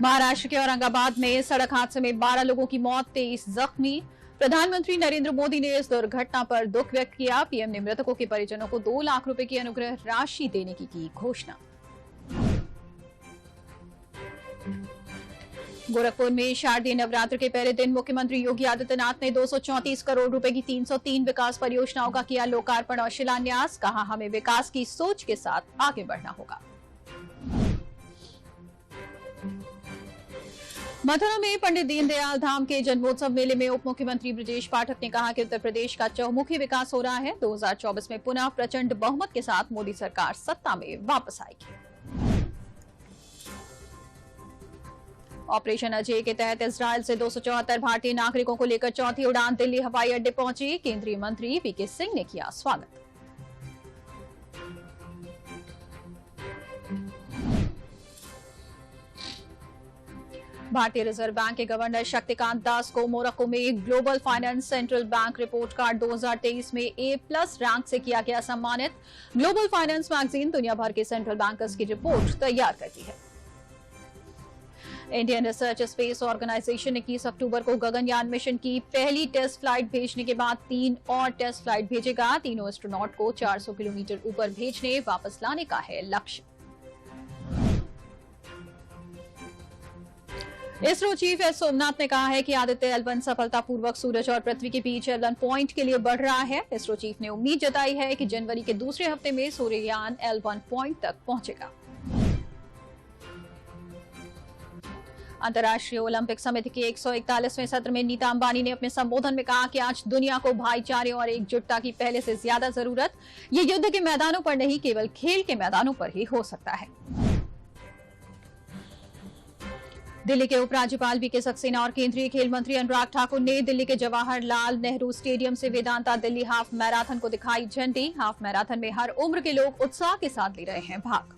महाराष्ट्र के औरंगाबाद में सड़क हादसे में 12 लोगों की मौत, 23 जख्मी। प्रधानमंत्री नरेंद्र मोदी ने इस दुर्घटना पर दुख व्यक्त किया। पीएम ने मृतकों के परिजनों को 2 लाख रुपए की अनुग्रह राशि देने की घोषणा। गोरखपुर में शारदीय नवरात्र के पहले दिन मुख्यमंत्री योगी आदित्यनाथ ने 234 करोड़ रुपए की 303 विकास परियोजनाओं का किया लोकार्पण और शिलान्यास। कहा, हमें विकास की सोच के साथ आगे बढ़ना होगा। मथुरा में पंडित दीनदयाल धाम के जन्मोत्सव मेले में उप मुख्यमंत्री ब्रजेश पाठक ने कहा कि उत्तर प्रदेश का चहुमुखी विकास हो रहा है। 2024 में पुनः प्रचंड बहुमत के साथ मोदी सरकार सत्ता में वापस आएगी। ऑपरेशन अजय के तहत इजरायल से 274 भारतीय नागरिकों को लेकर चौथी उड़ान दिल्ली हवाई अड्डे पहुंची। केंद्रीय मंत्री वीके सिंह ने किया स्वागत। भारतीय रिजर्व बैंक के गवर्नर शक्तिकांत दास को मोरक्को में global finance central bank report card 2023 में A+ रैंक से किया गया सम्मानित। ग्लोबल फाइनेंस मैगजीन दुनिया भर के सेंट्रल बैंकर्स की रिपोर्ट तैयार करती है। इंडियन रिसर्च स्पेस ऑर्गेनाइजेशन ने 21 अक्टूबर को गगनयान मिशन की पहली टेस्ट फ्लाइट भेजने के बाद 3 और टेस्ट फ्लाइट भेजेगा। तीनों एस्ट्रोनॉट को 400 किलोमीटर ऊपर भेजने वापस लाने का है लक्ष्य। इसरो चीफ एस सोमनाथ ने कहा है कि आदित्य L1 सफलतापूर्वक सूरज और पृथ्वी के बीच L1 पॉइंट के लिए बढ़ रहा है। इसरो चीफ ने उम्मीद जताई है कि जनवरी के दूसरे हफ्ते में सूर्ययान L1 पॉइंट तक पहुंचेगा। अंतर्राष्ट्रीय ओलंपिक समिति के 141वें सत्र में नीता अंबानी ने अपने संबोधन में कहा कि आज दुनिया को भाईचारे और एकजुटता की पहले से ज्यादा जरूरत। ये युद्ध के मैदानों पर नहीं, केवल खेल के मैदानों पर ही हो सकता है। दिल्ली के उपराज्यपाल वीके सक्सेना और केंद्रीय खेल मंत्री अनुराग ठाकुर ने दिल्ली के जवाहरलाल नेहरू स्टेडियम से वेदांता दिल्ली हाफ मैराथन को दिखाई झंडी। हाफ मैराथन में हर उम्र के लोग उत्साह के साथ ले रहे हैं भाग।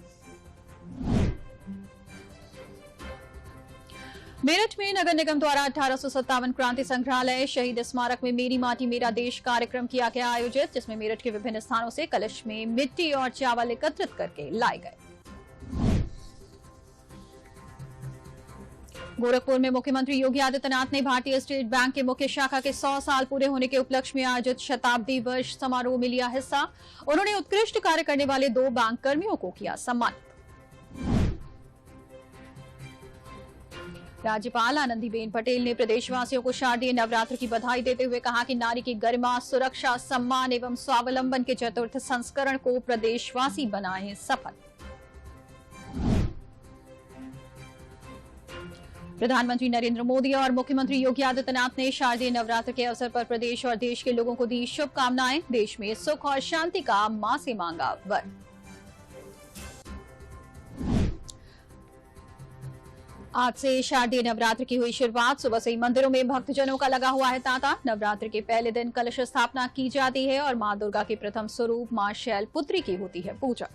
मेरठ में नगर निगम द्वारा 1857 क्रांति संग्रहालय शहीद स्मारक में मेरी माटी मेरा देश कार्यक्रम किया गया आयोजित, जिसमें मेरठ के विभिन्न स्थानों से कलश में मिट्टी और चावल एकत्रित करके लाए गए। गोरखपुर में मुख्यमंत्री योगी आदित्यनाथ ने भारतीय स्टेट बैंक के मुख्य शाखा के 100 साल पूरे होने के उपलक्ष्य में आयोजित शताब्दी वर्ष समारोह में लिया हिस्सा। उन्होंने उत्कृष्ट कार्य करने वाले 2 बैंक कर्मियों को किया सम्मानित। राज्यपाल आनंदीबेन पटेल ने प्रदेशवासियों को शारदीय नवरात्र की बधाई देते हुए कहा कि नारी की गरिमा, सुरक्षा, सम्मान एवं स्वावलंबन के चतुर्थ संस्करण को प्रदेशवासी बनाएं सफल। प्रधानमंत्री नरेंद्र मोदी और मुख्यमंत्री योगी आदित्यनाथ ने शारदीय नवरात्र के अवसर पर प्रदेश और देश के लोगों को दी शुभकामनाएं। देश में सुख और शांति का मां से मांगा वर। आज से शारदीय नवरात्र की हुई शुरुआत। सुबह से ही मंदिरों में भक्तजनों का लगा हुआ है तांता। नवरात्र के पहले दिन कलश स्थापना की जाती है और मां दुर्गा के प्रथम स्वरूप मां शैलपुत्री की होती है पूजा।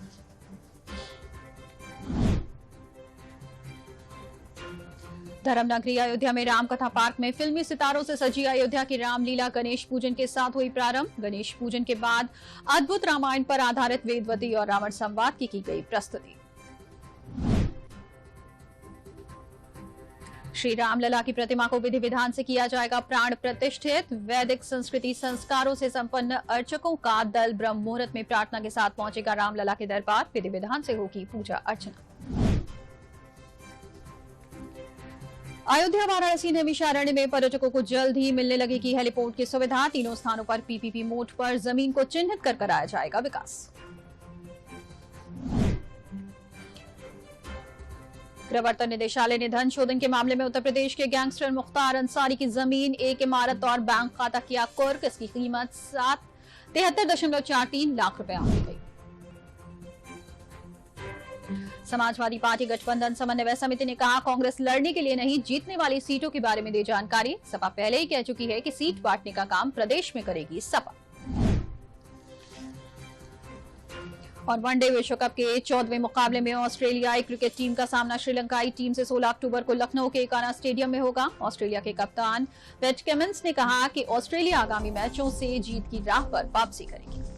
धर्मनगरी अयोध्या में रामकथा पार्क में फिल्मी सितारों से सजी अयोध्या की रामलीला गणेश पूजन के साथ हुई प्रारंभ। गणेश पूजन के बाद अद्भुत रामायण पर आधारित वेदवती और रावण संवाद की गई प्रस्तुति। श्री रामलला की प्रतिमा को विधि विधान से किया जाएगा प्राण प्रतिष्ठित। वैदिक संस्कृति संस्कारों से संपन्न अर्चकों का दल ब्रह्म मुहूर्त में प्रार्थना के साथ पहुंचेगा रामलला के दरबार। विधि विधान से होगी पूजा अर्चना। अयोध्या वाराणसी नैमिषारण्य में पर्यटकों को जल्द ही मिलने लगेगी हेलीपोर्ट की सुविधा। तीनों स्थानों पर पीपीपी मोड पर जमीन को चिन्हित कर कराया जाएगा विकास। प्रवर्तन निदेशालय ने धन शोधन के मामले में उत्तर प्रदेश के गैंगस्टर मुख्तार अंसारी की जमीन, एक इमारत और बैंक खाता किया कुर्क। इसकी कीमत 73.43 लाख रुपए आंकी गई। समाजवादी पार्टी गठबंधन समन्वय समिति ने कहा, कांग्रेस लड़ने के लिए नहीं, जीतने वाली सीटों के बारे में दे जानकारी। सपा पहले ही कह चुकी है कि सीट बांटने का काम प्रदेश में करेगी सपा। और वनडे विश्व कप के 14वें मुकाबले में ऑस्ट्रेलियाई क्रिकेट टीम का सामना श्रीलंकाई टीम से 16 अक्टूबर को लखनऊ के एकाना स्टेडियम में होगा। ऑस्ट्रेलिया के कप्तान पैट कमिंस ने कहा कि ऑस्ट्रेलिया आगामी मैचों से जीत की राह पर वापसी करेगी।